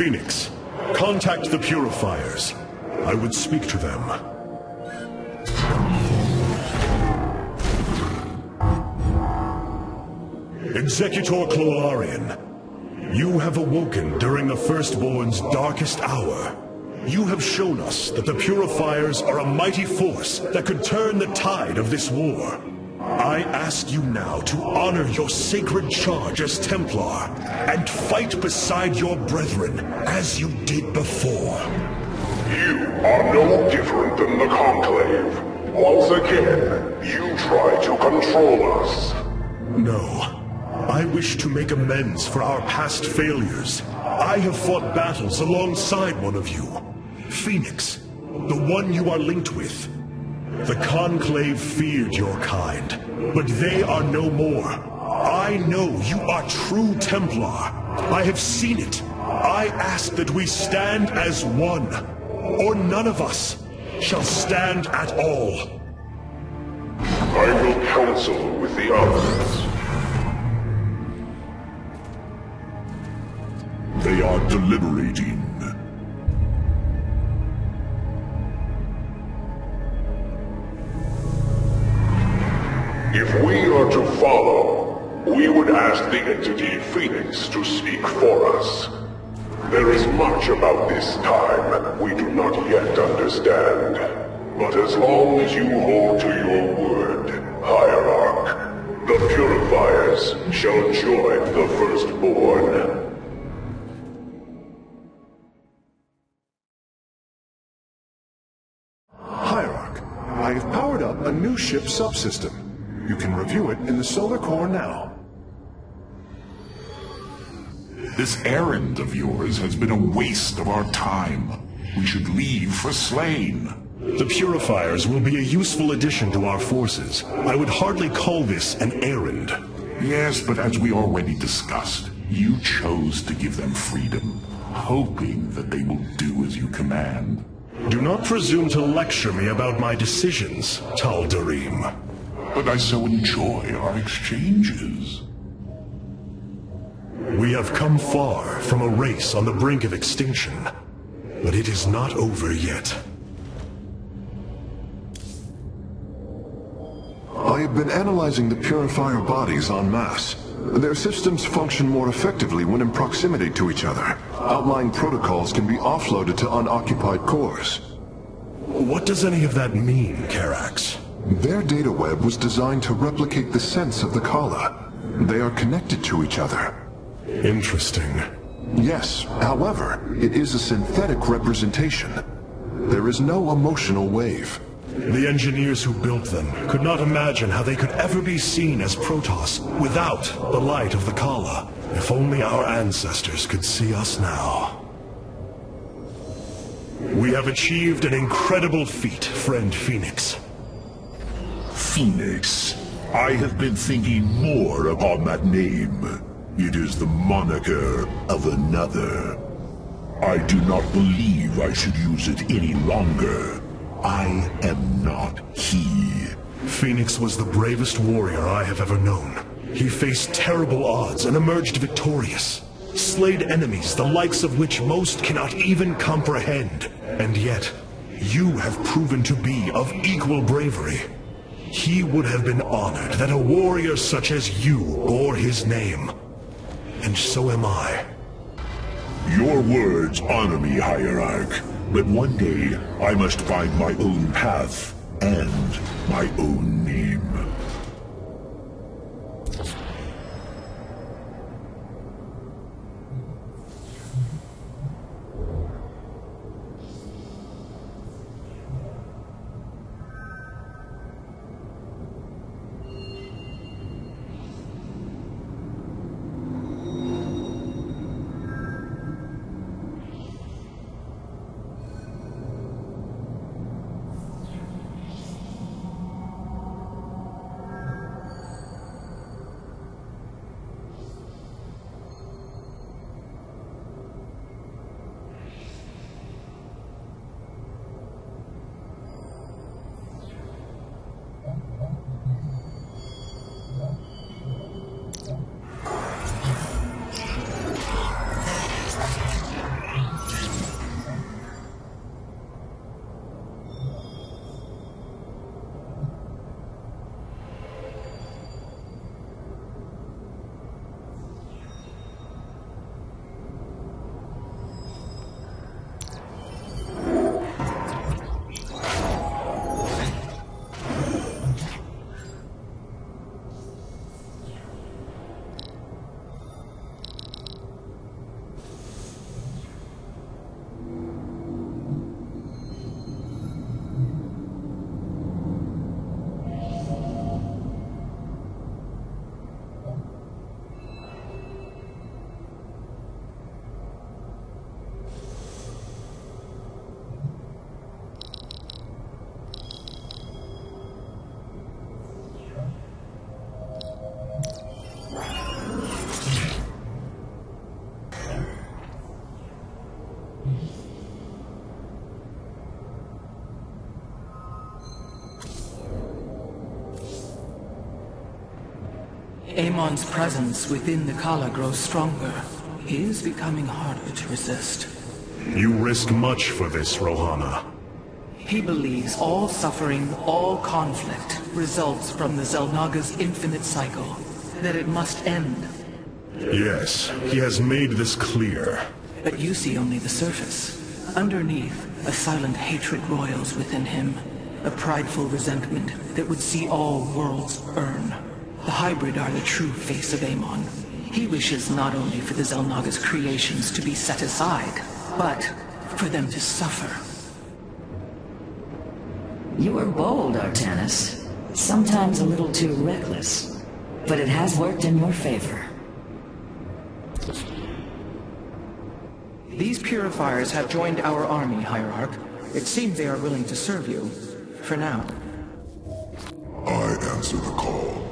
Phoenix, contact the Purifiers. I would speak to them. Executor Tal'darim, you have awoken during the Firstborn's darkest hour. You have shown us that the Purifiers are a mighty force that could turn the tide of this war. I ask you now to honor your sacred charge as Templar and fight beside your brethren as you did before. You are no different than the Conclave. Once again, you try to control us. No. I wish to make amends for our past failures. I have fought battles alongside one of you. Phoenix, the one you are linked with. The Conclave feared your kind, but they are no more. I know you are true Templar. I have seen it. I ask that we stand as one, or none of us shall stand at all. I will counsel with the others. They are deliberating. If we are to follow, we would ask the entity Phoenix to speak for us. There is much about this time we do not yet understand. But as long as you hold to your word, Hierarch, the Purifiers shall join the Firstborn. Hierarch, I have powered up a new ship subsystem. You can review it in the solar core now. This errand of yours has been a waste of our time. We should leave for Slain. The Purifiers will be a useful addition to our forces. I would hardly call this an errand. Yes, but as we already discussed, you chose to give them freedom, hoping that they will do as you command. Do not presume to lecture me about my decisions, Tal'darim. But I so enjoy our exchanges. We have come far from a race on the brink of extinction, but it is not over yet. I have been analyzing the Purifier bodies en masse. Their systems function more effectively when in proximity to each other. Outlying protocols can be offloaded to unoccupied cores. What does any of that mean, Karax? Their data web was designed to replicate the sense of the Kala. They are connected to each other. Interesting. Yes, however, it is a synthetic representation. There is no emotional wave. The engineers who built them could not imagine how they could ever be seen as Protoss without the light of the Kala. If only our ancestors could see us now. We have achieved an incredible feat, friend Phoenix. Phoenix. I have been thinking more upon that name. It is the moniker of another. I do not believe I should use it any longer. I am not he. Phoenix was the bravest warrior I have ever known. He faced terrible odds and emerged victorious. Slayed enemies the likes of which most cannot even comprehend. And yet, you have proven to be of equal bravery. He would have been honored that a warrior such as you bore his name. And so am I. Your words honor me, Hierarch. But one day, I must find my own path and my own name. Amon's presence within the Kala grows stronger. He is becoming harder to resist. You risk much for this, Rohana. He believes all suffering, all conflict, results from the Xel'Naga's infinite cycle. That it must end. Yes, he has made this clear. But you see only the surface. Underneath, a silent hatred roils within him. A prideful resentment that would see all worlds burn. The hybrid are the true face of Amon. He wishes not only for the Xel'Naga's creations to be set aside, but for them to suffer. You are bold, Artanis. Sometimes a little too reckless. But it has worked in your favor. These purifiers have joined our army, Hierarch. It seems they are willing to serve you. For now. I answer the call.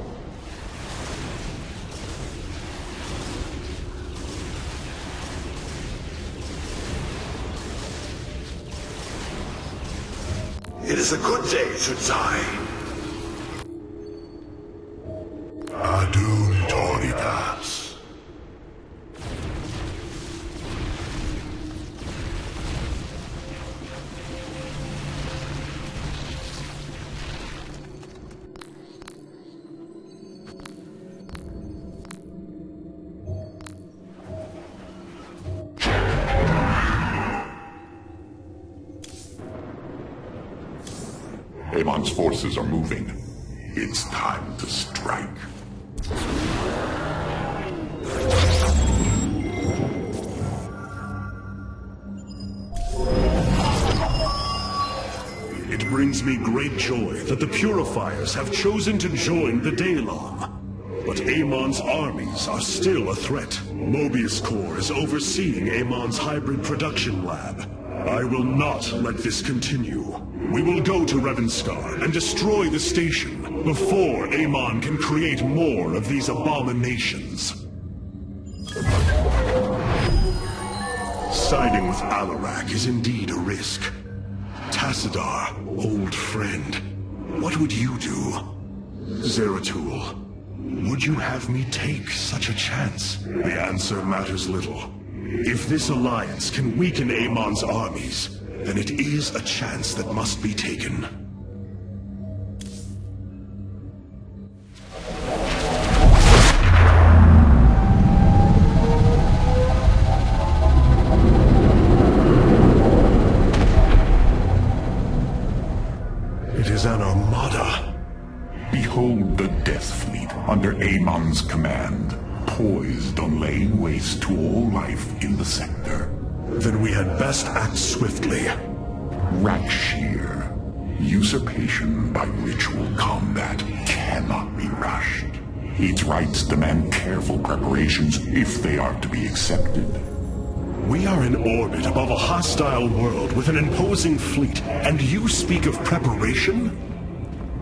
It is a good day, Sudzai. Adun Toridas. Amon's forces are moving. It's time to strike. It brings me great joy that the Purifiers have chosen to join the Daylon. But Amon's armies are still a threat. Mobius Corps is overseeing Amon's hybrid production lab. I will not let this continue. We will go to Revanskar and destroy the station before Amon can create more of these abominations. Siding with Alarak is indeed a risk. Tassadar, old friend, what would you do? Zeratul, would you have me take such a chance? The answer matters little. If this alliance can weaken Amon's armies, then it is a chance that must be taken. It is an armada. Behold the Death Fleet under Amon's command, poised on laying waste to all life in the sector. Then we had best act swiftly. Rakshir. Usurpation by ritual combat cannot be rushed. Its rites demand careful preparations if they are to be accepted. We are in orbit above a hostile world with an imposing fleet, and you speak of preparation?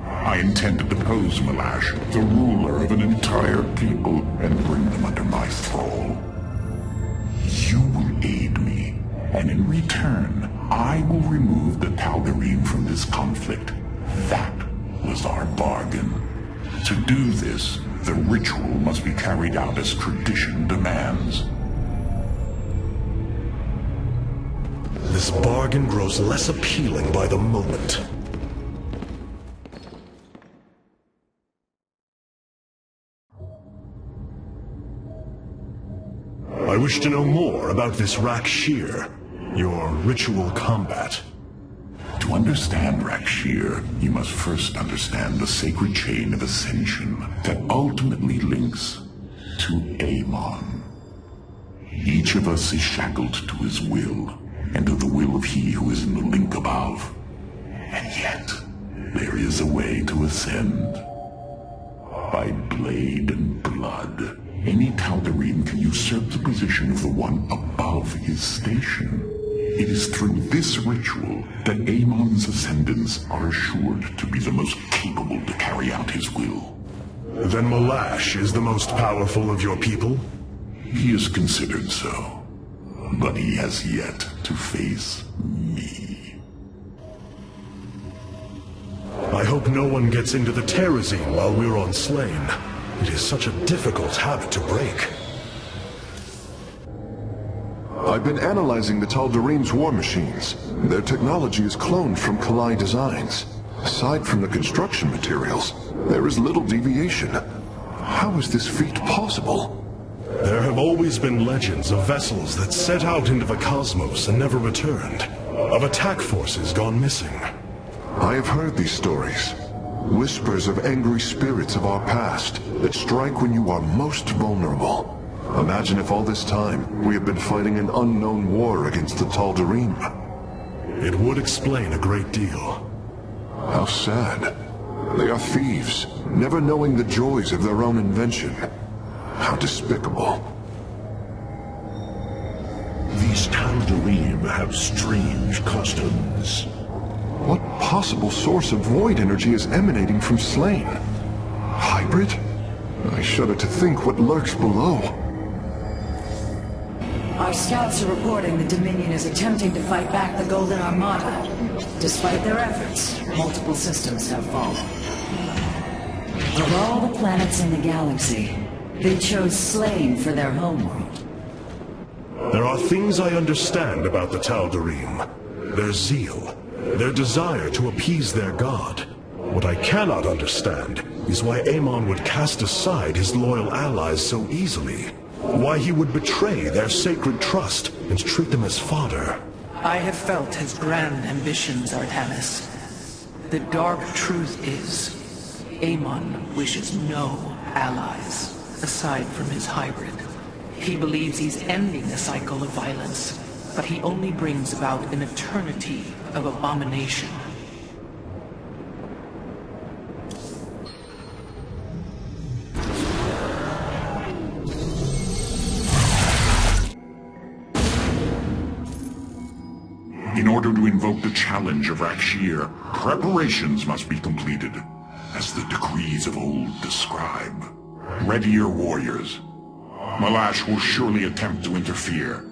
I intend to depose Malash, the ruler of an entire people, and bring them under my thrall. You will aid me, and in return, I will remove the Tal'darim from this conflict. That was our bargain. To do this, the ritual must be carried out as tradition demands. This bargain grows less appealing by the moment. I wish to know more about this Rakshir, your ritual combat. To understand Rakshir, you must first understand the sacred chain of ascension that ultimately links to Amon. Each of us is shackled to his will, and to the will of he who is in the link above. And yet, there is a way to ascend. By blade and blood, any Tal'darim can usurp the position of the one above his station. It is through this ritual that Amon's ascendants are assured to be the most capable to carry out his will. Then Malash is the most powerful of your people? He is considered so, but he has yet to face me. I hope no one gets into the Terrazine while we're on Slain. It is such a difficult habit to break. I've been analyzing the Tal'darim's war machines. Their technology is cloned from Kalai designs. Aside from the construction materials, there is little deviation. How is this feat possible? There have always been legends of vessels that set out into the cosmos and never returned. Of attack forces gone missing. I have heard these stories. Whispers of angry spirits of our past that strike when you are most vulnerable. Imagine if all this time we have been fighting an unknown war against the Tal'darim. It would explain a great deal. How sad. They are thieves, never knowing the joys of their own invention. How despicable. These Tal'darim have strange customs. What possible source of void energy is emanating from Slain? Hybrid? I shudder to think what lurks below. Our scouts are reporting the Dominion is attempting to fight back the Golden Armada. Despite their efforts, multiple systems have fallen. Of all the planets in the galaxy, they chose Slain for their homeworld. There are things I understand about the Tal'darim. Their zeal, their desire to appease their god. What I cannot understand is why Amon would cast aside his loyal allies so easily. Why he would betray their sacred trust and treat them as fodder. I have felt his grand ambitions, Artanis. The dark truth is, Amon wishes no allies, aside from his hybrid. He believes he's ending a cycle of violence, but he only brings about an eternity of abomination. In order to invoke the challenge of Rakshir, preparations must be completed, as the decrees of old describe. Ready your warriors. Malash will surely attempt to interfere.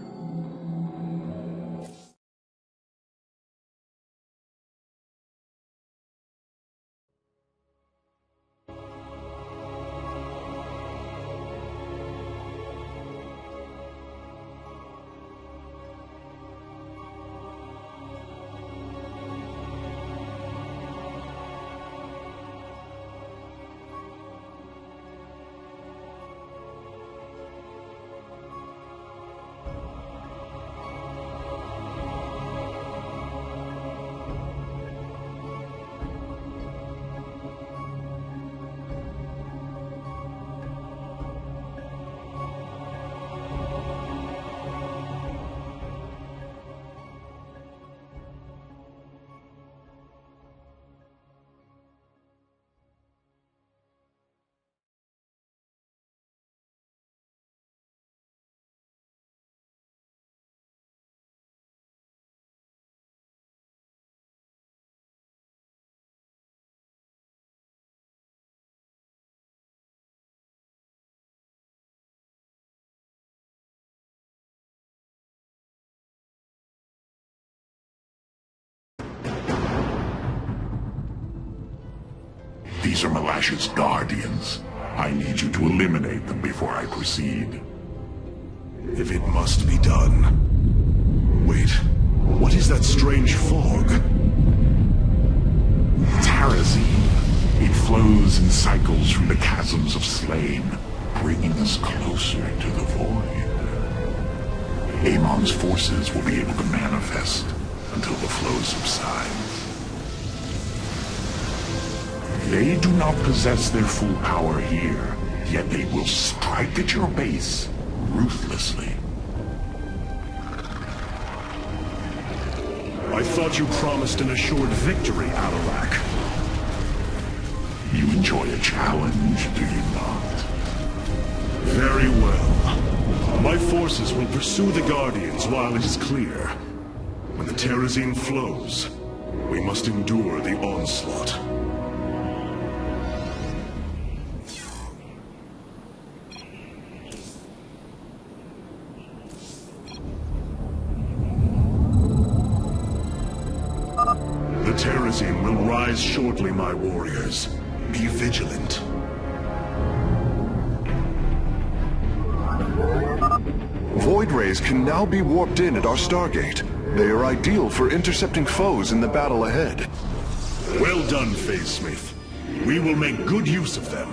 These are Malash's guardians. I need you to eliminate them before I proceed. If it must be done. Wait, what is that strange fog? Terrazine. It flows in cycles from the chasms of Slain, bringing us closer to the void. Amon's forces will be able to manifest until the flow subsides. They do not possess their full power here, yet they will strike at your base ruthlessly. I thought you promised an assured victory, Adalak. You enjoy a challenge, do you not? Very well. My forces will pursue the Guardians while it is clear. When the Terrazine flows, we must endure the onslaught. The Terrazine will rise shortly, my warriors. Be vigilant. Void rays can now be warped in at our Stargate. They are ideal for intercepting foes in the battle ahead. Well done, Phase Smith. We will make good use of them.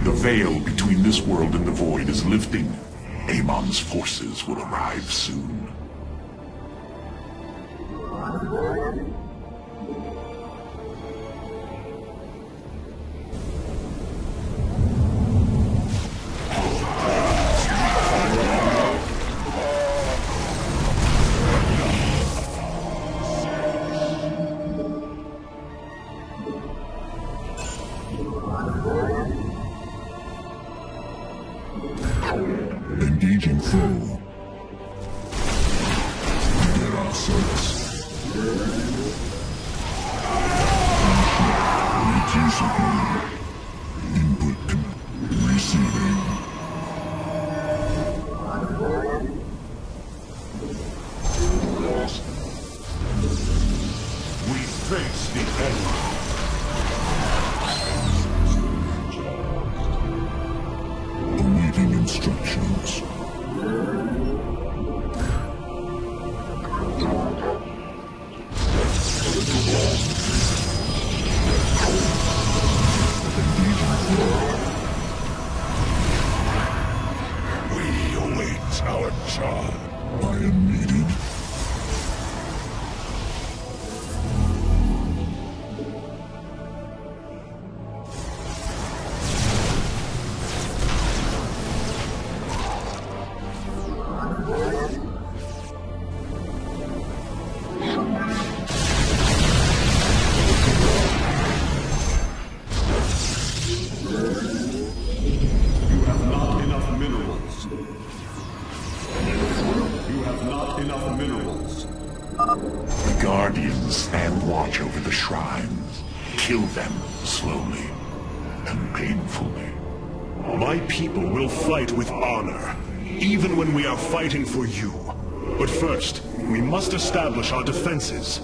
The veil between this world and the Void is lifting. Amon's forces will arrive soon. Engaging foe. Get our sights. Reducible. Input. Receiving. We face the enemy. Awaiting instructions. We await our charge. I am needed. You have not enough minerals. You have not enough minerals. The Guardians stand watch over the shrines. Kill them slowly and painfully. My people will fight with honor, even when we are fighting for you. But first, we must establish our defenses.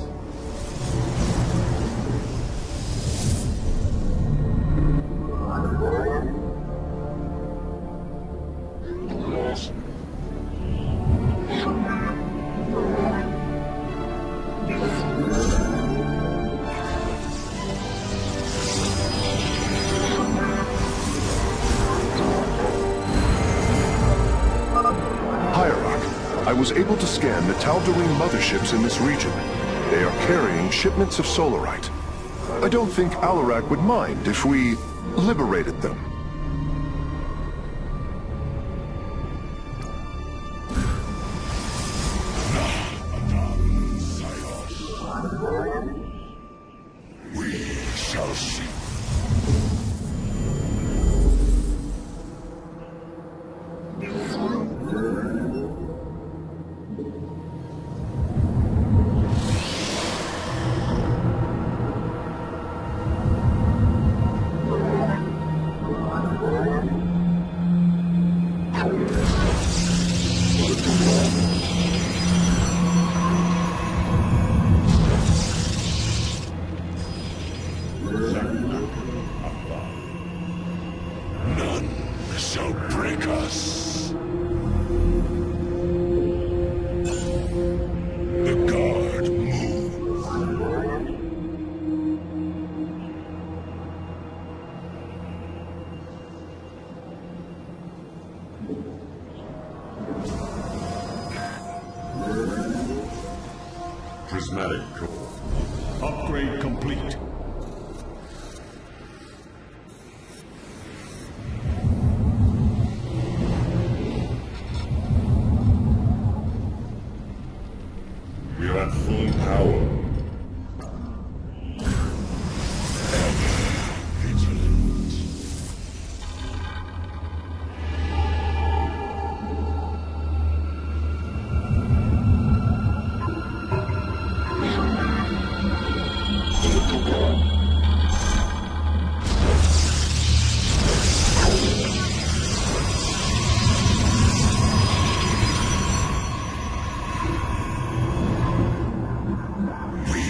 I was able to scan the Tal'darim motherships in this region. They are carrying shipments of Solarite. I don't think Alarak would mind if we liberated them. We shall see. None shall break us. The guard moves. Prismatic core. Upgrade complete. We are at full power.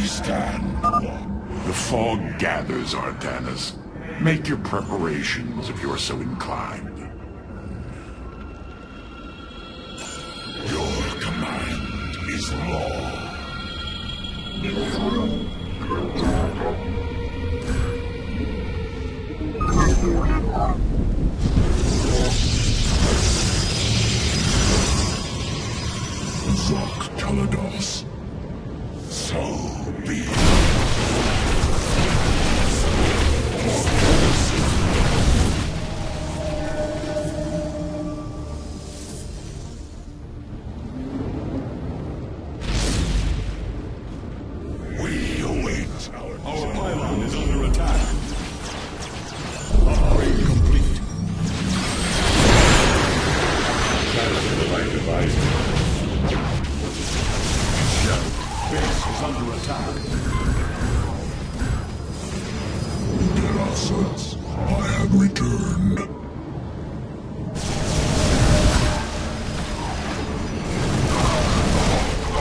stand. The fog gathers, Artanis. Make your preparations if you're so inclined. Your command is law. Zok Talados. So be it. We await our pylon is under attack. Upgrade complete. Base is under attack. Terrasas, I have returned.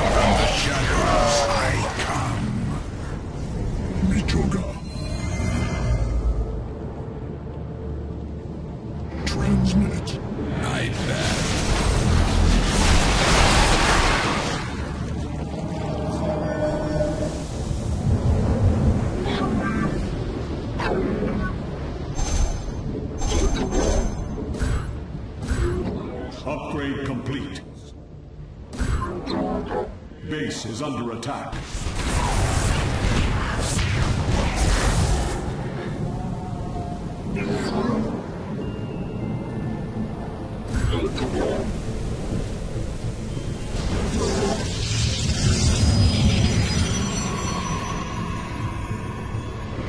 From the shadows I come. Mitoga. Transmit. I bet. Upgrade complete. Base is under attack.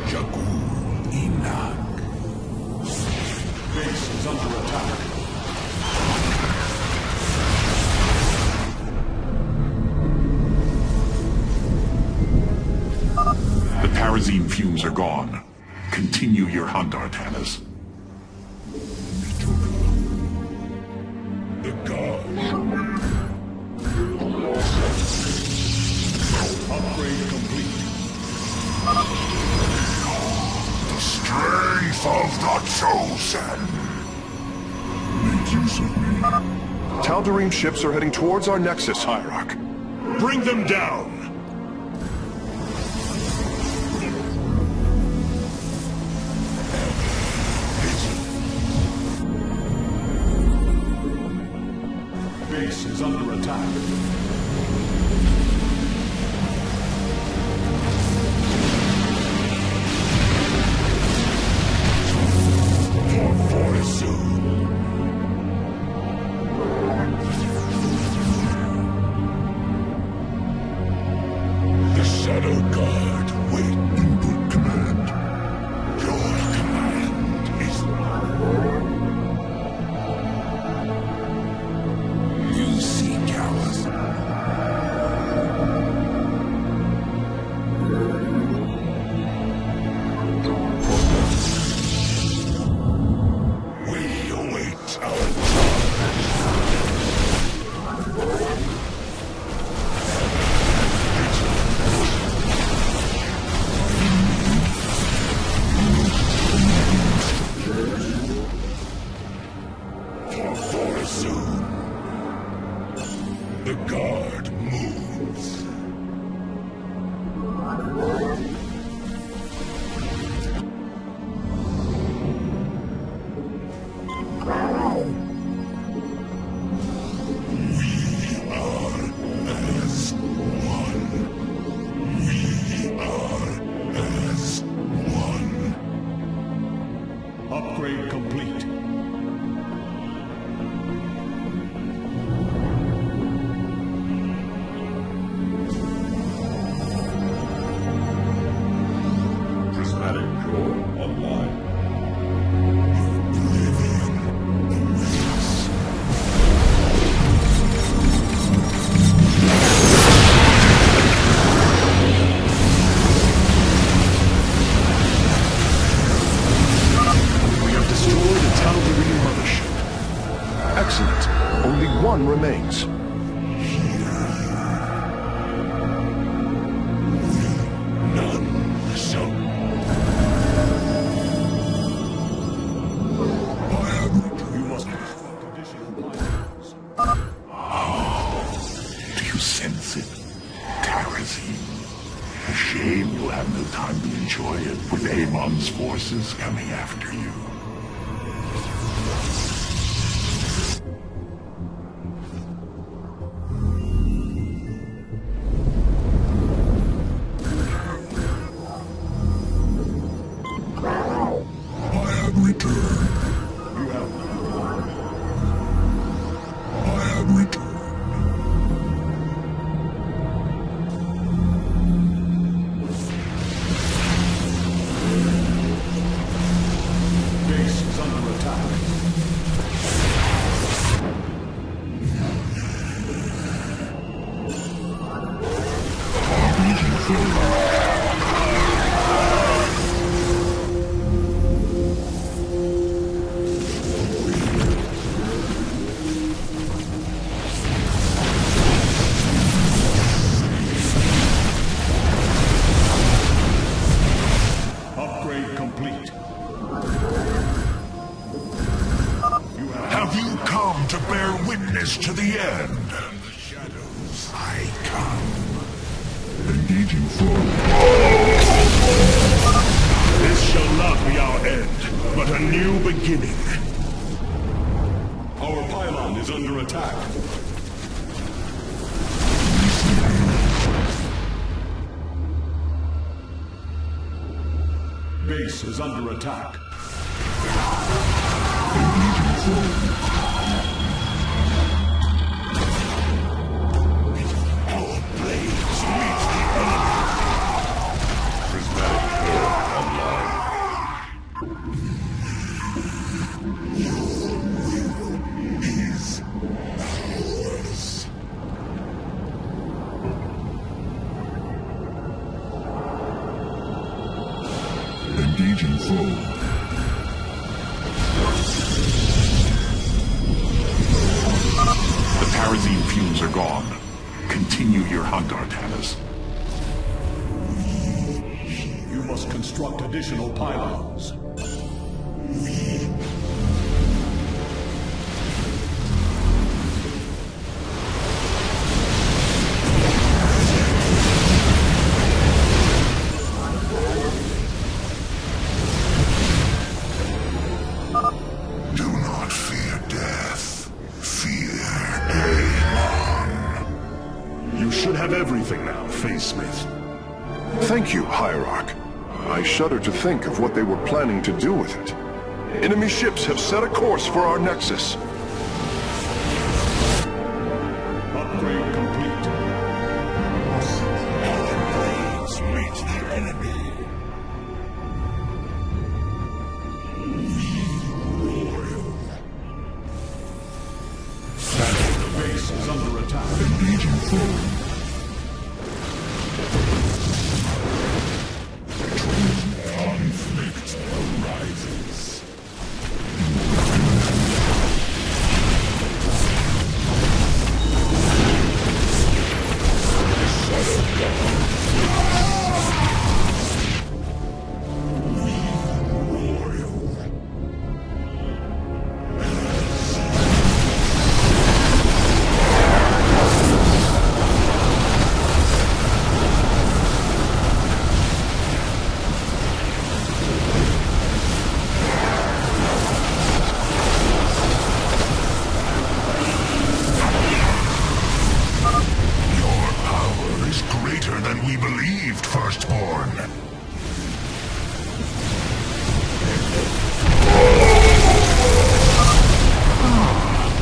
Jakul Inak. Base is under attack. The Parazine fumes are gone. Continue your hunt, Artanis. The gods. Upgrade complete. The strength of the chosen. Make use of me. Tal'darim ships are heading towards our nexus, Hierarch. Bring them down! Base is under attack. For soon. The Shadow Guard wait. Input command. Your command is you seek ours. We await our for soon. The guard moves. We are as one. We are as one. Upgrade complete. Prismatic core online. We have destroyed a Tal'darim mothership. Excellent. Only one remains. flame, you'll have no time to enjoy it, with Amon's forces coming after you. To the end. From the shadows, I come. Engaging forward. This shall not be our end, but a new beginning. Our pylon is under attack. Base is under attack. Engaging forward. Engaging forward. The Tarazine fumes are gone. Continue your hunt, Artanis. You must construct additional pylons. Everything now, Face-Smith. Thank you, Hierarch. I shudder to think of what they were planning to do with it. Enemy ships have set a course for our nexus. Upgrade complete. Blades meet the enemy. The base is under attack. Engaging forward. Conflict arises.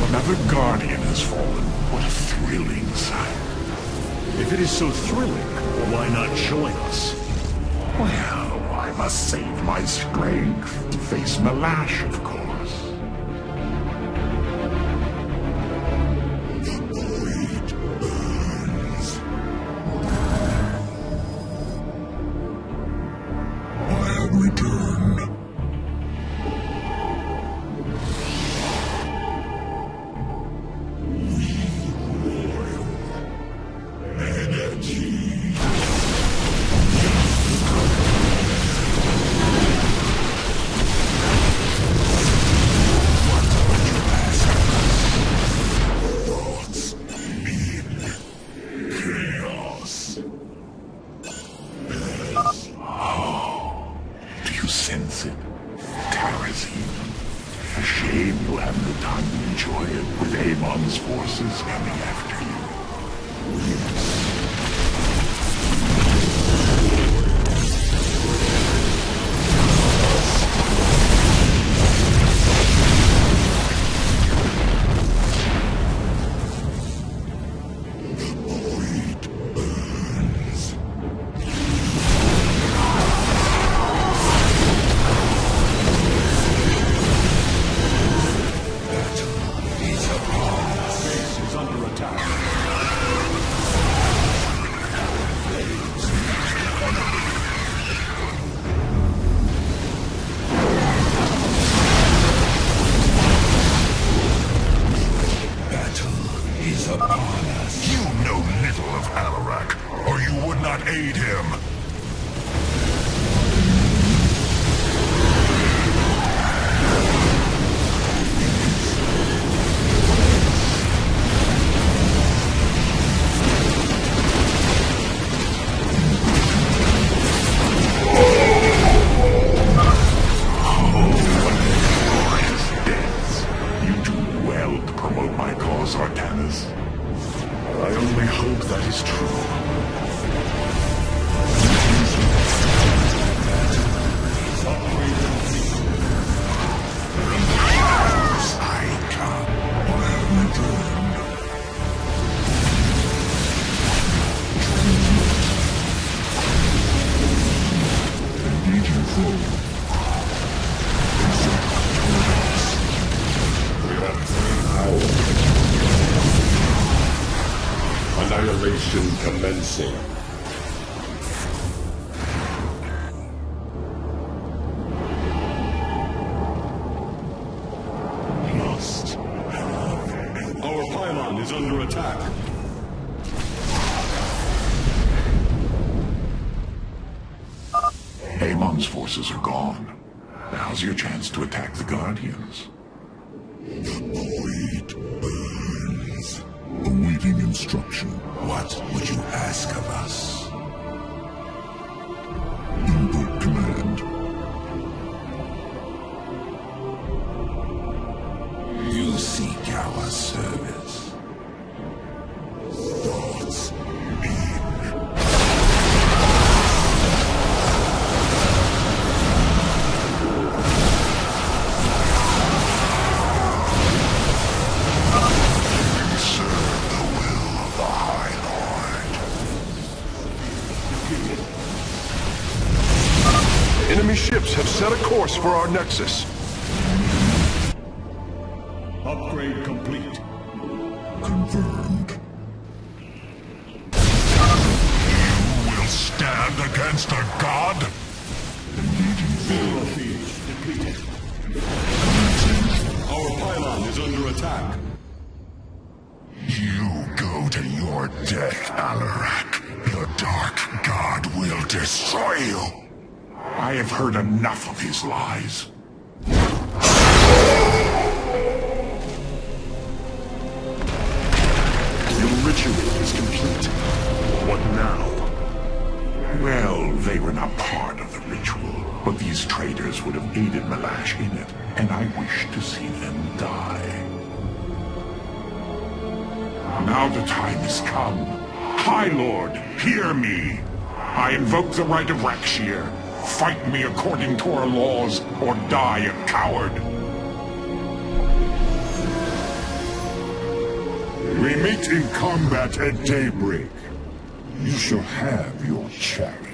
Another Guardian has fallen. What a thrilling sight. If it is so thrilling, why not join us? Well, I must save my strength to face Malash, of course. sense it. Tal'darim. A shame you'll have no time to enjoy it with Amon's forces coming after you. Aid him! I only hope that is true. Annihilation commencing. Must have. Our pylon is under attack. Amon's forces are gone. Now's your chance to attack the Guardians. The void burns. Awaiting instruction. What would you ask of us? Input command. You seek our service. Thoughts in. Enemy ships have set a course for our nexus. Upgrade complete. Confirmed. You will stand against a god? Field depleted. Our pylon is under attack. You go to your death, Alarak. The Dark God will destroy you. I have heard enough of his lies. Your ritual is complete. What now? Well, they were not part of the ritual, but these traitors would have aided Malash in it, and I wish to see them die. Now the time has come. High Lord, hear me. I invoke the right of Rakshir. Fight me according to our laws, or die a coward. We meet in combat at daybreak. You shall have your challenge.